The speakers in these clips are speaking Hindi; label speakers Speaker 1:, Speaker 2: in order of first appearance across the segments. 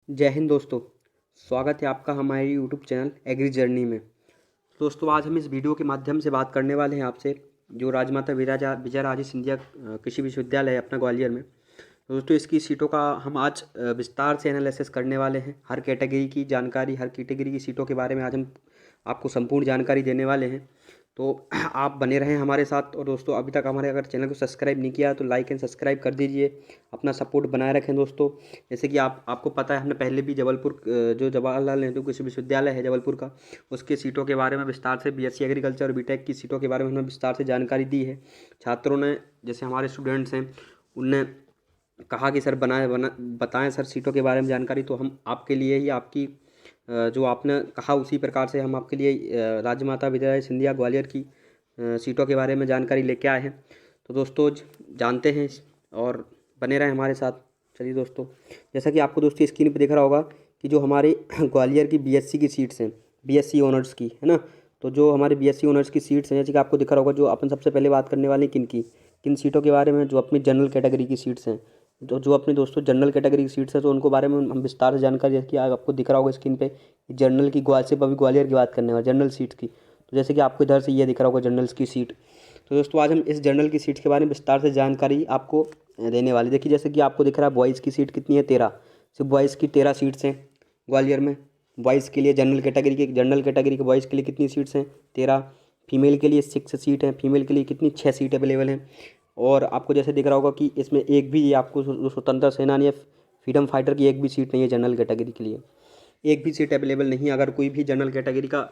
Speaker 1: जय हिंद दोस्तों। स्वागत है आपका हमारे यूट्यूब चैनल एग्री जर्नी में। दोस्तों आज हम इस वीडियो के माध्यम से बात करने वाले हैं आपसे जो राजमाता विजय राजे सिंधिया कृषि विश्वविद्यालय है अपना ग्वालियर में। तो दोस्तों इसकी सीटों का हम आज विस्तार से एनालिसिस करने वाले हैं। हर कैटेगरी की जानकारी, हर कैटेगरी की सीटों के बारे में आज हम आपको संपूर्ण जानकारी देने वाले हैं। तो आप बने रहें हमारे साथ। और दोस्तों अभी तक हमारे अगर चैनल को सब्सक्राइब नहीं किया तो लाइक एंड सब्सक्राइब कर दीजिए, अपना सपोर्ट बनाए रखें दोस्तों। जैसे कि आपको पता है हमने पहले भी जबलपुर जो जवाहरलाल नेहरू कृषि विश्वविद्यालय है जबलपुर का, उसके सीटों के बारे में विस्तार से बीएससी एग्रीकल्चर और बीटेक की सीटों के बारे में हमने विस्तार से जानकारी दी है। छात्रों ने, जैसे हमारे स्टूडेंट्स हैं, उनने कहा कि सर बताएं सर सीटों के बारे में जानकारी। तो हम आपके लिए ही आपकी जो आपने कहा उसी प्रकार से हम आपके लिए राजमाता विजय सिंधिया ग्वालियर की सीटों के बारे में जानकारी लेके आए हैं। तो दोस्तों जानते हैं और बने रहें हमारे साथ। चलिए दोस्तों, जैसा कि आपको दोस्तों स्क्रीन पे दिख रहा होगा कि जो हमारे ग्वालियर की बीएससी की सीट्स हैं, बीएससी ऑनर्स की, है ना। तो जो हमारे बीएससी ऑनर्स की सीट्स हैं, जैसे कि आपको दिख रहा होगा, जो अपन सबसे पहले बात करने वाले हैं किन सीटों के बारे में, जो अपनी जनरल कैटेगरी की सीट्स हैं। तो जो अपने दोस्तों जनरल कैटेगरी की सीट्स है तो उनको बारे में हम विस्तार से जानकारी, जैसे कि आपको दिख रहा होगा स्क्रीन पे जनरल की सिर्फ अभी ग्वालियर की बात करने वाले जनरल सीट की। तो जैसे कि आपको इधर से ये दिख रहा होगा जनरल्स की सीट। तो दोस्तों आज हम इस जनरल की सीट के बारे में विस्तार से जानकारी आपको देने वाली। देखिए जैसे कि आपको दिख रहा है बॉयज़ की सीट कितनी है, 13। सिर्फ बॉयज़ की 13 सीट्स हैं ग्वालियर में। बॉयज़ के लिए जनरल कैटेगरी के बॉयज़ के लिए कितनी सीट्स हैं, 13। फीमेल के लिए 6 सीट हैं। फीमेल के लिए कितनी, 6 सीट अवेलेबल हैं। और आपको जैसे दिख रहा होगा कि इसमें एक भी आपको जो स्वतंत्रता सेनानी या फ्रीडम फाइटर की एक भी सीट नहीं है जनरल कैटेगरी के लिए, एक भी सीट अवेलेबल नहीं है। अगर कोई भी जनरल कैटेगरी का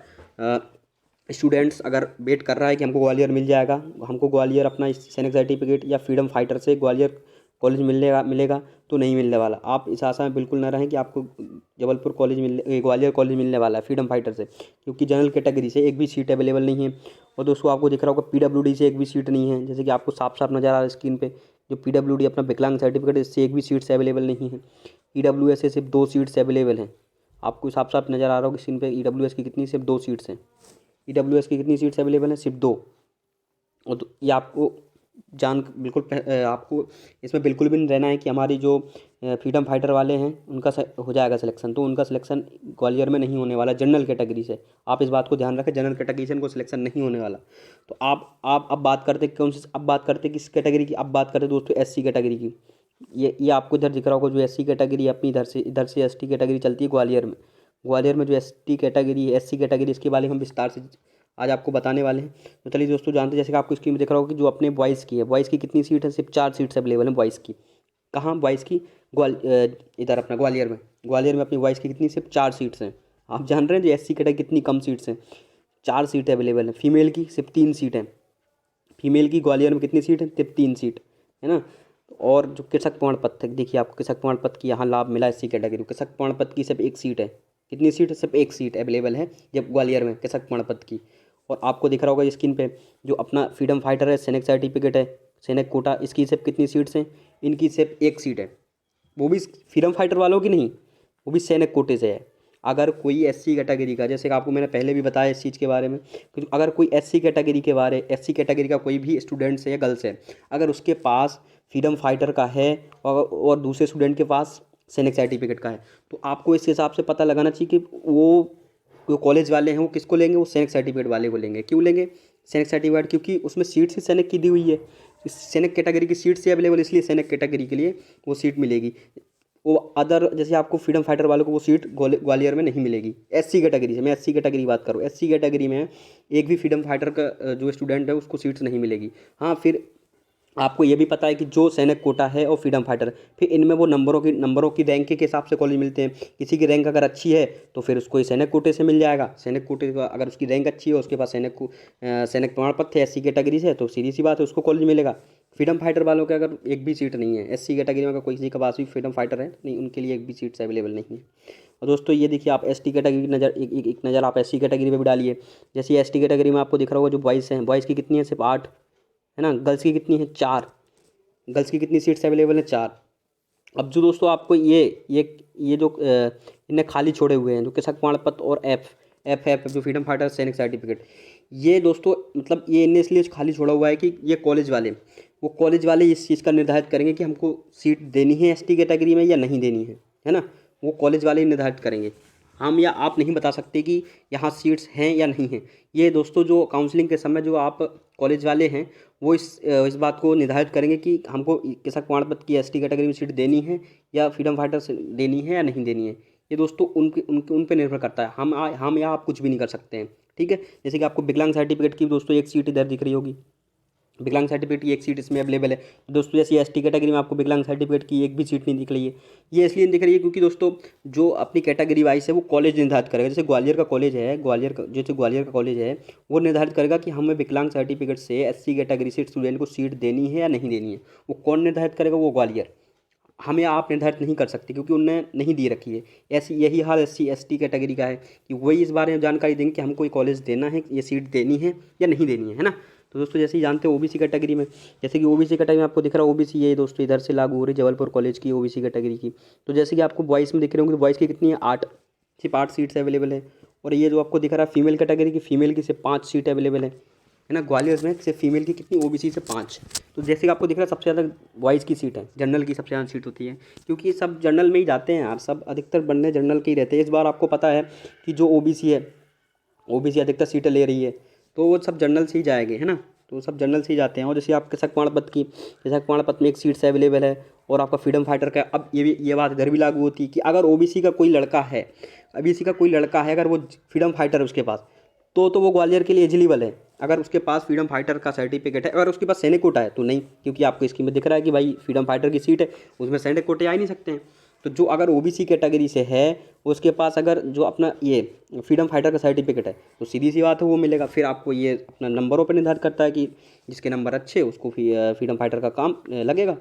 Speaker 1: स्टूडेंट्स अगर वेट कर रहा है कि हमको ग्वालियर मिल जाएगा, हमको ग्वालियर अपना सैनिक सर्टिफिकेट या फ्रीडम फाइटर से ग्वालियर कॉलेज मिलेगा, तो नहीं मिलने वाला। आप इस आशा में बिल्कुल ना रहें कि आपको जबलपुर ग्वालियर कॉलेज मिलने वाला है फ्रीडम फाइटर से, क्योंकि जनरल कैटेगरी से एक भी सीट अवेलेबल नहीं है। और दोस्तों आपको दिख रहा होगा पीडब्ल्यूडी से एक भी सीट नहीं है, जैसे कि आपको साफ साफ नज़र आ रहा है स्क्रीन पे। जो पीडब्ल्यूडी अपना विकलांग सर्टिफिकेट, इससे एक भी सीट्स अवेलेबल नहीं है। ईडब्ल्यूएस से सिर्फ 2 सीट्स अवेलेबल हैं। आपको साफ साफ नज़र आ रहा होगा स्क्रीन पे ईडब्ल्यूएस की कितनी, सिर्फ 2 सीट्स हैं। ईडब्ल्यूएस की कितनी सीट्स अवेलेबल हैं, सिर्फ 2। और ये आपको आपको इसमें बिल्कुल भी नहीं रहना है कि हमारी जो फ्रीडम फाइटर वाले हैं उनका हो जाएगा सिलेक्शन, तो उनका सिलेक्शन ग्वालियर में नहीं होने वाला जनरल कैटेगरी से। आप इस बात को ध्यान रखें, जनरल कैटेगरी से इनको सिलेक्शन नहीं होने वाला। तो आप अब बात करते कौन सी, अब बात करते किस कैटेगरी की, अब बात करते दोस्तों एससी कैटेगरी की। ये आपको इधर दिख रहा होगा जो एससी कैटेगरी अपनी इधर से एसटी कैटेगरी चलती है ग्वालियर में जो एसटी कैटेगरी है, एससी कैटेगरी, इसके बारे में हम विस्तार से आज आपको बताने वाले हैं। तो चलिए दोस्तों जानते हैं, जैसे कि आपको स्क्रीन में दिख रहा होगा कि जो अपने बॉयज़ की है, बॉयज़ की कितनी सीट है, सिर्फ 4 सीट्स अवेलेबल हैं बॉयज़ की। कहाँ बॉयज़ की, इधर अपना ग्वालियर में अपनी बॉयज़ की कितनी, सिर्फ 4 सीट्स हैं। आप जान रहे हैं जो एससी कैटेगरी कितनी कम सीट्स हैं, 4 सीटें अवेलेबल हैं। फीमेल की सिर्फ 3 सीट हैं। फीमेल की ग्वालियर में कितनी सीट है, सिर्फ 3 सीट, है ना। और जो कृषक प्रमाण पत्र, देखिए आपको कृषक प्रमाण पत्र की यहाँ लाभ मिला एससी कैटेगरी को। कृषक प्रमाण पत्र की सिर्फ 1 सीट है। कितनी सीट है, सिर्फ 1 सीट अवेलेबल है जब ग्वालियर में कृषक प्रमाण पत्र की। और आपको दिख रहा होगा स्क्रीन पे जो अपना फ्रीडम फाइटर है, सैनिक सर्टिफिकेट है, सैनिक कोटा, इसकी सिर्फ कितनी सीट्स हैं, इनकी सिर्फ 1 सीट है। वो भी फ्रीडम फाइटर वालों की नहीं, वो भी सैनिक कोटे से है। अगर कोई एससी कैटेगरी का, जैसे कि आपको मैंने पहले भी बताया इस चीज़ के बारे में कि अगर कोई एससी कैटेगरी का कोई भी स्टूडेंट्स है या गर्ल्स है, अगर उसके पास फ्रीडम फाइटर का है और दूसरे स्टूडेंट के पास सैनिक सर्टिफिकेट का है, तो आपको इस हिसाब से पता लगाना चाहिए कि वो जो कॉलेज वाले हैं वो किसको लेंगे, वो सैनिक सर्टिफिकेट वाले को लेंगे। क्यों लेंगे सैनिक सर्टिफिकेट, क्योंकि उसमें सीट ही सैनिक की दी हुई है। सैनिक कैटेगरी की सीट से अवेलेबल, इसलिए सैनिक कैटेगरी के लिए वो सीट मिलेगी। वो अदर जैसे आपको फ्रीडम फाइटर वालों को वो सीट ग्वालियर में नहीं मिलेगी। एससी कैटेगरी से, मैं एससी कैटेगरी की बात करूँ, एससी कैटेगरी में एक भी फ्रीडम फाइटर का जो स्टूडेंट है उसको सीट्स नहीं मिलेगी। हाँ, फिर आपको ये भी पता है कि जो सैनिक कोटा है और फ्रीडम फाइटर, फिर इनमें वो नंबरों की रैंक के हिसाब से कॉलेज मिलते हैं। किसी की रैंक अगर अच्छी है तो फिर उसको सैनिक कोटे से मिल जाएगा। सैनिक कोटे का अगर उसकी रैंक अच्छी है, उसके पास सैनिक प्रमाण पत्र है एससी कैटेगरी से, तो सीधी सी बात है उसको कॉलेज मिलेगा। फ्रीडम फाइटर वालों के अगर एक भी सीट नहीं है, एससी कैटेगरी में अगर कोई किसी के पास भी फ्रीडम फाइटर है नहीं, उनके लिए एक भी सीट्स अवेलेबल नहीं है। और दोस्तों ये देखिए आप एसटी कैटेगरी की नज़र एक नज़र आप एससी कैटेगरी पे भी डालिए। जैसे एसटी कैटेगरी में आपको दिख रहा होगा जो बॉयज़ हैं, बॉयज़ की कितनी है, सिर्फ 8, है ना। गर्ल्स की कितनी है, 4। गर्ल्स की कितनी सीट्स अवेलेबल हैं, 4। अब जो दोस्तों आपको ये जो इन्हें खाली छोड़े हुए हैं, जो कृषक प्रमाण पत्र और एफ जो फ्रीडम फाइटर सैनिक सर्टिफिकेट, ये दोस्तों मतलब ये इन्हें इसलिए खाली छोड़ा हुआ है कि ये कॉलेज वाले इस चीज़ का निर्धारित करेंगे कि हमको सीट देनी है एसटी कैटेगरी में या नहीं देनी है ना। वो कॉलेज वाले ही निर्धारित करेंगे। हम या आप नहीं बता सकते कि यहाँ सीट्स हैं या नहीं हैं। ये दोस्तों जो काउंसलिंग के समय जो आप कॉलेज वाले हैं वो इस बात को निर्धारित करेंगे कि हमको कृषक प्रमाण पत्र की एसटी कैटेगरी में सीट देनी है या फ्रीडम फाइटर से देनी है या नहीं देनी है। ये दोस्तों उन पे निर्भर करता है। हम या आप कुछ भी नहीं कर सकते हैं, ठीक है। जैसे कि आपको विकलांग सर्टिफिकेट की दोस्तों एक सीट इधर दिख रही होगी, विकलांग सर्टिफिकेट की एक सीट इसमें अवेलेबल है। तो दोस्तों जैसे एसटी कैटेगरी में आपको विकलांग सर्टिफिकेट की एक भी सीट नहीं दिख रही है। ये इसलिए नहीं दिख रही है क्योंकि दोस्तों जो अपनी कैटेगरी वाइज है वो कॉलेज निर्धारित करेगा। जैसे ग्वालियर का कॉलेज है, ग्वालियर का कॉलेज है वो निर्धारित करेगा कि हमें विकलांग सर्टिफिकेट से एससी कैटेगरी से स्टूडेंट को सीट देनी है या नहीं देनी है। वो कौन निर्धारित करेगा? वो ग्वालियर। हम या आप निर्धारित नहीं कर सकते क्योंकि उनने नहीं दी रखी है। ऐसी यही हाल एससी एसटी कैटेगरी का है कि वही इस बारे में जानकारी देंगे कि हमको ये कॉलेज देना है, ये सीट देनी है या नहीं देनी है ना। तो दोस्तों जैसे ही जानते हो ओबीसी कैटेगरी में, जैसे कि ओबीसी कैटेगरी में आपको दिख रहा है ओबीसी ये दोस्तों इधर से लागू हो रही है जबलपुर कॉलेज की ओबीसी कैटेगरी की। तो जैसे कि आपको बॉयज़ में दिख रहे होंगे तो बॉयज़ की कितनी है? 8, सिर्फ 8 सीट्स अवेलेबल है। और ये जो आपको दिख रहा है फीमेल कैटेगरी की, फीमेल की सिर्फ 5 सीट अवेलेबल है ना। ग्वालियर में सिर्फ फीमेल की कितनी? ओबीसी से 5। तो जैसे कि आपको दिख रहा है सबसे ज़्यादा बॉयज़ की सीट है, जनरल की सबसे ज़्यादा सीट होती है क्योंकि सब जनरल में ही जाते हैं यार, सब अधिकतर बनने जनरल के ही रहते हैं। इस बार आपको पता है कि जो ओबीसी है, ओबीसी अधिकतर सीटें ले रही है तो वो सब जनरल से ही जाएंगे, है ना। तो सब जनरल से ही जाते हैं। और जैसे आप कृषक प्रमाण पत्र की, कृषक प्रमाण पत्र में एक सीट से अवेलेबल है और आपका फ्रीडम फाइटर का, अब ये बात इधर भी लागू होती है कि अगर ओबीसी का कोई लड़का है, ओबीसी का कोई लड़का है अगर वो फ्रीडम फाइटर है उसके पास, तो वो ग्वालियर के लिए एलिजिबल है। अगर उसके पास फ्रीडम फाइटर का सर्टिफिकेट है, अगर उसके पास सैनिक कोटा है तो नहीं, क्योंकि आपको स्कीम में दिख रहा है कि भाई फ्रीडम फाइटर की सीट है, उसमें सैनिक कोटे आ ही नहीं सकते हैं। तो जो अगर ओबीसी कैटेगरी से है उसके पास अगर जो अपना ये फ्रीडम फाइटर का सर्टिफिकेट है तो सीधी सी बात है वो मिलेगा। फिर आपको ये अपना नंबरों पर निर्धारित करता है कि जिसके नंबर अच्छे उसको फ्रीडम फाइटर का काम लगेगा।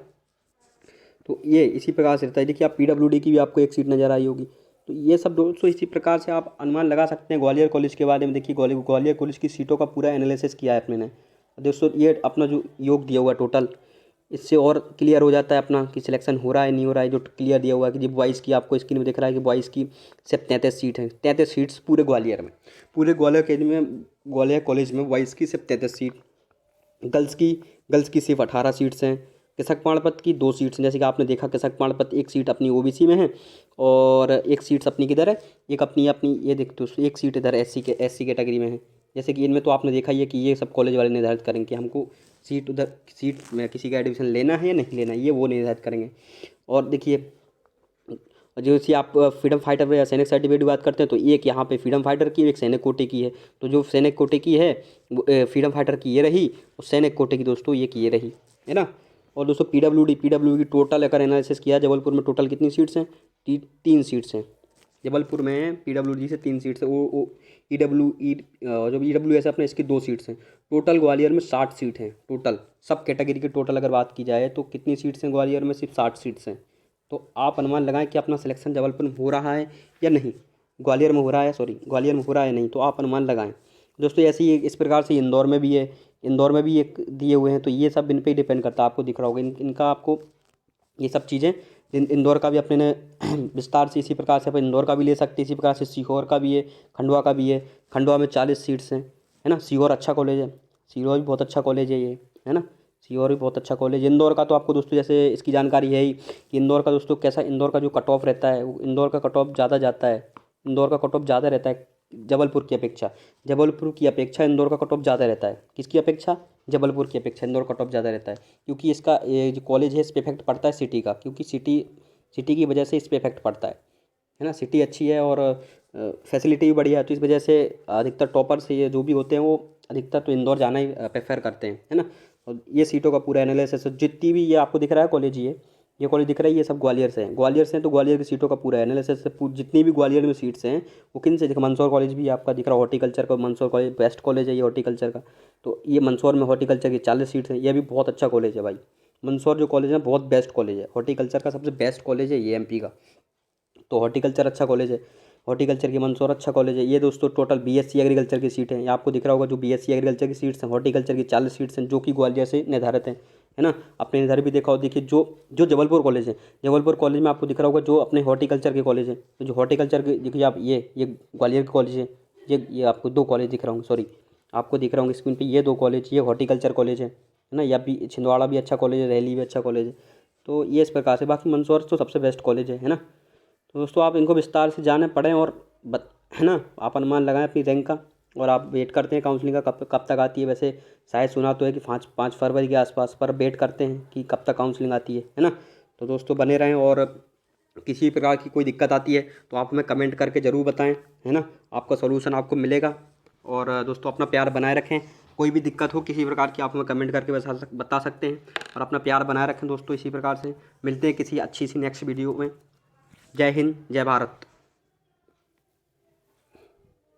Speaker 1: तो ये इसी प्रकार से रहता है। देखिए आप पीडब्ल्यूडी की भी आपको एक सीट नज़र आई होगी। तो ये सब दोस्तों इसी प्रकार से आप अनुमान लगा सकते हैं ग्वालियर कॉलेज के बारे में। देखिए ग्वालियर कॉलेज की सीटों का पूरा एनालिसिस किया है अपने ने दोस्तों। ये अपना जो योग दिया हुआ टोटल, इससे और क्लियर हो जाता है अपना कि सिलेक्शन हो रहा है नहीं हो रहा है। जो क्लियर दिया हुआ है कि जब बॉयज़ की आपको स्क्रीन में दिख रहा है कि बॉयज़ की सिर्फ 33 सीट है, 33 सीट्स पूरे ग्वालियर में, पूरे ग्वालियर कॉलेज में बॉयज़ की सिर्फ 33 सीट, गर्ल्स की सिर्फ 18 सीट्स हैं। कृषक प्रमाण पत्र की 2 सीट्स हैं, जैसे कि आपने देखा कृषक प्रमाण पत्र एक सीट अपनी ओबीसी में है और एक सीट्स अपनी किधर है, एक अपनी ये देखते हो एक सीट इधर एससी कैटेगरी में है। जैसे कि इनमें तो आपने देखा ही है कि ये सब कॉलेज वाले निर्धारित करेंगे कि हमको सीट में किसी का एडमिशन लेना है या नहीं लेना है, ये वो निर्धारित करेंगे। और देखिए जो सी आप फ्रीडम फाइटर या सैनिक सर्टिफिकेट की बात करते हैं तो एक यहाँ पे फ्रीडम फाइटर की, एक सैनिक कोटे की है। तो जो सैनिक कोटे की है फ्रीडम फाइटर की ये रही और सैनिक कोटे की दोस्तों ये की ये रही, है ना। और दोस्तों पीडब्ल्यूडी की टोटल अगर एनालिसिस किया जबलपुर में टोटल कितनी सीट्स हैं? 3 सीट्स हैं जबलपुर में। पीडब्ल्यूडी से 3 सीट्स है। ओ जो ईडब्ल्यूएस है अपने इसकी 2 सीट्स हैं। टोटल ग्वालियर में 60 सीट हैं टोटल, सब कैटेगरी की टोटल अगर बात की जाए तो कितनी सीट्स हैं ग्वालियर में? सिर्फ 60 सीट्स हैं। तो आप अनुमान लगाएं कि अपना सिलेक्शन जबलपुर में हो रहा है या नहीं, ग्वालियर में हो रहा है या नहीं, तो आप अनुमान लगाएं दोस्तों। ऐसे ही इस प्रकार से इंदौर में भी है, इंदौर में भी एक दिए हुए हैं। तो ये सब इन पे डिपेंड करता है, आपको दिख रहा होगा इनका आपको ये सब चीज़ें। इंदौर का भी अपने ने विस्तार से इसी प्रकार से अपन इंदौर का भी ले सकते हैं। इसी प्रकार से सीहोर का भी है, खंडवा का भी है। खंडवा में 40 सीट्स हैं, है ना। सीहोर अच्छा कॉलेज है, सीहोर भी बहुत अच्छा कॉलेज है ये, है ना। सीहोर भी बहुत अच्छा कॉलेज है। इंदौर का तो आपको दोस्तों जैसे इसकी जानकारी है ही कि इंदौर का दोस्तों कैसा, इंदौर का जो कट ऑफ रहता है इंदौर का कट ऑफ ज़्यादा जाता है, इंदौर का कट ऑफ ज़्यादा रहता है जबलपुर की अपेक्षा इंदौर का कट ऑफ ज़्यादा रहता है। किसकी अपेक्षा? जबलपुर की अपेक्षा इंदौर कट ऑफ ज़्यादा रहता है क्योंकि इसका ये जो कॉलेज है इस पर इफेक्ट पड़ता है सिटी का, क्योंकि सिटी की वजह से इस पर इफेक्ट पड़ता है ना। सिटी अच्छी है और फैसिलिटी भी बढ़िया है, तो इस वजह से अधिकतर टॉपर से ये जो भी होते हैं वो अधिकतर तो इंदौर जाना ही प्रेफर करते हैं, है ना। और ये सीटों का पूरा एनालिसिस जितनी भी ये आपको दिख रहा है कॉलेज, ये कॉलेज दिख रहा है ये सब ग्वालियर से हैं। तो ग्वालियर की सीटों का पूरा एनालिसिस जितनी भी ग्वालियर में सीट्स हैं वो किन से, देखो मंदसौर कॉलेज भी आपका दिख रहा है, हॉर्टिकल्चर का मंदसौर कॉलेज बेस्ट कॉलेज है ये हॉर्टिकल्चर का। तो ये मंदसौर में हॉर्टिकल्चर की 40 सीट्स हैं, ये भी बहुत अच्छा कॉलेज है भाई। मंदसौर जो कॉलेज है बहुत बेस्ट कॉलेज है, हॉर्टिकल्चर का सबसे बेस्ट कॉलेज है ये एमपी का। तो हॉर्टिकल्चर अच्छा कॉलेज है, हॉर्टिकल्चर की मंदसौर अच्छा कॉलेज है। ये दोस्तों टोटल बीएससी एग्रीकल्चर की सीट है, ये आपको दिख रहा होगा जो बीएससी एग्रीकल्चर की सीट्स हैं, हॉर्टिकल्चर की 40 सीट्स हैं जो कि ग्वालियर से निर्धारित हैं, है ना। आपने इधर भी देखा हो, देखिए जो जबलपुर कॉलेज है, जबलपुर कॉलेज में आपको दिख रहा होगा जो अपने हॉर्टिकल्चर के कॉलेज है। तो जो हॉर्टिकल्चर के देखिए आप ये ग्वालियर के कॉलेज है, ये आपको 2 कॉलेज दिख रहा होंगे, सॉरी आपको दिख रहा होंगे स्क्रीन पर ये 2 कॉलेज, ये हॉर्टिकल्चर कॉलेज है ना। या भी छिंदवाड़ा भी अच्छा कॉलेज है, रैली भी अच्छा कॉलेज है। तो ये इस प्रकार से, बाकी मंदसौर तो सबसे बेस्ट कॉलेज है ना। तो दोस्तों आप इनको विस्तार से जानें, पढ़ें और है ना, आप अनुमान लगाएं अपनी रैंक का। और आप वेट करते हैं काउंसलिंग का कब तक आती है। वैसे शायद सुना तो है कि 5 फरवरी के आसपास, पर वेट करते हैं कि कब तक काउंसलिंग आती है ना। तो दोस्तों बने रहें, और किसी प्रकार की कोई दिक्कत आती है तो आप हमें कमेंट करके ज़रूर बताएं, है ना। आपका सॉल्यूशन आपको मिलेगा। और दोस्तों अपना प्यार बनाए रखें। कोई भी दिक्कत हो किसी प्रकार की, आप हमें कमेंट करके बता सकते हैं। और अपना प्यार बनाए रखें दोस्तों। इसी प्रकार से मिलते हैं किसी अच्छी सी नेक्स्ट वीडियो में। जय हिंद, जय भारत।